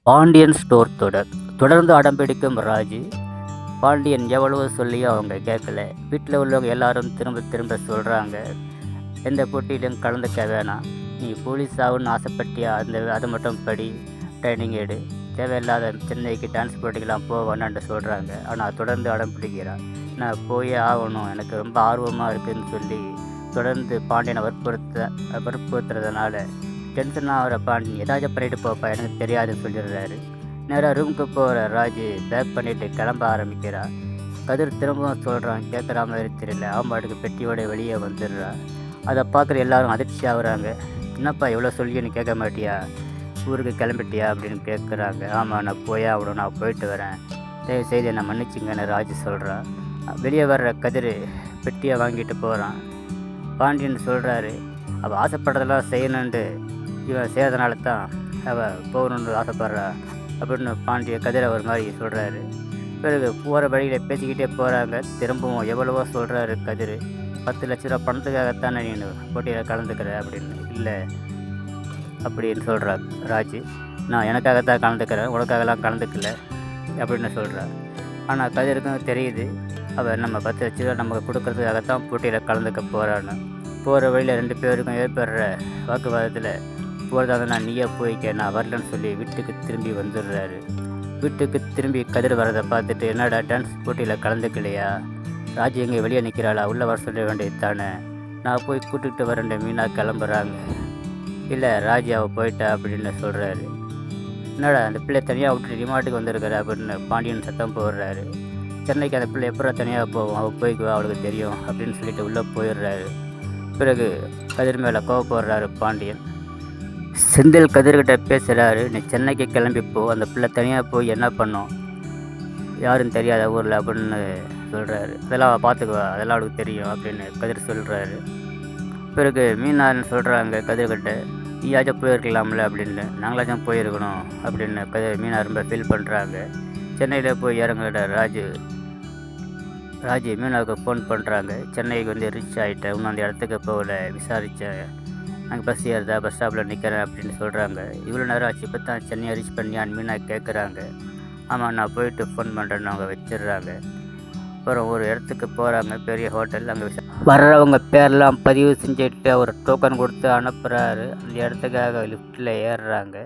Pandian store தொடர் தொடர்ந்து அடம்பிடிக்கும் ராஜு. பாண்டியன் எவ்வளவோ சொல்லியும் அவங்க கேட்கல. வீட்டில் உள்ளவங்க எல்லாரும் திரும்ப திரும்ப சொல்கிறாங்க, எந்த போட்டியிலும் கலந்துக்க வேணாம், நீ போலீஸ் ஆகுன்னு ஆசைப்பட்டியா, அதை மட்டும் படி, ட்ரைனிங் எடு, தேவையில்லாத சென்னைக்கு டான்ஸ் போட்டிக்கெல்லாம் வேணான்ட்டு சொல்கிறாங்க. ஆனால் தொடர்ந்து அடம் பிடிக்கிறான். நான் போயே ஆகணும், எனக்கு ரொம்ப ஆர்வமாக இருக்குதுன்னு சொல்லி தொடர்ந்து பாண்டியனை வற்புறுத்துறதுனால டென்ஷனாக ஆகிற பாண்டியன் ஏதாச்சும் பண்ணிட்டு போப்பா, எனக்கு தெரியாதுன்னு சொல்லிடுறாரு. நேராக ரூமுக்கு போகிற ராஜு பேக் பண்ணிவிட்டு கிளம்ப ஆரம்பிக்கிறான். கதிர் திரும்பவும் சொல்கிறான், கேட்குற மாதிரி தெரியல. ஆம்பாட்டுக்கு பெட்டியோட வெளியே வந்துடுறான். அதை பார்க்குற எல்லாரும் அதிர்ச்சி ஆகுறாங்க. என்னப்பா இவ்வளோ சொல்லியும் நீ கேட்க மாட்டியா, ஊருக்கு கிளம்பிட்டியா அப்படின்னு கேட்குறாங்க. ஆமாம், நான் போயே ஆகணும், நான் போயிட்டு வரேன், தயவு செய்து என்னை மன்னிச்சிங்கன்னு ராஜு சொல்கிறான். வெளியே வர்ற கதிர் பெட்டியை வாங்கிட்டு போகிறான். பாண்டியன் சொல்கிறாரு, அவள் ஆசைப்படுறதெல்லாம் செய்யணுன்ட்டு இவன் செய்கிறதுனால தான் அவள் போகணுன்னு ஆசைப்பட்றா அப்படின்னு கதிரை ஒரு மாதிரி சொல்கிறாரு. பிறகு போகிற வழியில் பேசிக்கிட்டே போகிறாங்க. திரும்பவும் எவ்வளவோ சொல்கிறாரு கதிர், 10 லட்ச ரூபா பணத்துக்காகத்தானே நீ போட்டியில் கலந்துக்கிற அப்படின்னு. இல்லை அப்படின்னு சொல்கிறா ராஜு. நான் எனக்காகத்தான் கலந்துக்கிறேன், உனக்காகலாம் கலந்துக்கல அப்படின்னு சொல்கிறா. ஆனால் கதிருக்கும் தெரியுது, அவள் நம்ம 10 லட்ச ரூபா நமக்கு கொடுக்கறதுக்காகத்தான் போட்டியில் கலந்துக்க போகிறான்னு. போகிற வழியில் 2 பேருக்கும் ஏற்படுற வாக்குவாதத்தில், போகிறதாக நான் நீயே போய்க்க, நான் வரலன்னு சொல்லி வீட்டுக்கு திரும்பி வந்துடுறாரு. வீட்டுக்கு திரும்பி கதிர் வரதை பார்த்துட்டு, என்னடா டான்ஸ் போட்டியில் கலந்துக்கலையா, ராஜு எங்கே வெளியே நிற்கிறாளா, உள்ளே வர சொல்ல வேண்டியது தானே, நான் போய் கூட்டிகிட்டு வரேன் மீனா கிளம்புறாங்க. இல்லை ராஜு அவள் போயிட்டா அப்படின்னு சொல்கிறாரு. என்னடா அந்த பிள்ளை தனியாக விட்டு ரிமாட்டுக்கு வந்திருக்காரு அப்படின்னு பாண்டியன் சத்தம் போடுறாரு. சென்னைக்கு அந்த பிள்ளை எப்போ தனியாக போவோம், அவள் போய்க்குவா, அவளுக்கு தெரியும் அப்படின்னு சொல்லிட்டு உள்ளே போயிடுறாரு. பிறகு கதிர் மேலே கோவப்படுறாரு பாண்டியன். செந்தில் கதிர்கிட்ட பேசுகிறாரு, நீ சென்னைக்கு கிளம்பிப்போ, அந்த பிள்ளை தனியாக போய் என்ன பண்ணோம், யாரும் தெரியாத ஊரில் அப்படின்னு சொல்கிறாரு. அதெல்லாம் அவள் பார்த்துக்குவா, அதெல்லாம் அவளுக்கு தெரியும் அப்படின்னு கதிர் சொல்கிறாரு. பிறகு மீனான்னு சொல்கிறாங்க கதிர்கிட்ட, நீயாச்சும் போயிருக்கலாம்ல அப்படின்னு. நாங்களாச்சும் போயிருக்கணும் அப்படின்னு மீனா ரொம்ப ஃபீல் பண்ணுறாங்க. சென்னையில் போய் இறங்குற ராஜு மீனாவுக்கு ஃபோன் பண்ணுறாங்க. சென்னைக்கு வந்து ரீச் ஆகிட்டேன், இன்னும் அந்த இடத்துக்கு போகல, விசாரித்தேன், நாங்கள் பஸ் ஏறுதா, பஸ் ஸ்டாப்பில் நிற்கிறேன் அப்படின்னு சொல்கிறாங்க. இவ்வளோ நேரம் ஆச்சு, இப்போ தான் சென்னையை ரீச் பண்ணியான்னு மீனா கேட்குறாங்க. ஆமாம், நான் போயிட்டு ஃபோன் பண்ணுறேன்னு அவங்க வச்சிடுறாங்க. அப்புறம் ஒரு இடத்துக்கு போகிறாங்க, பெரிய ஹோட்டல். அங்கே வர்றவங்க பேர்லாம் பதிவு செஞ்சுட்டு ஒரு டோக்கன் கொடுத்து அனுப்புகிறாரு. அந்த இடத்துக்காக லிஃப்ட்டில் ஏறுறாங்க.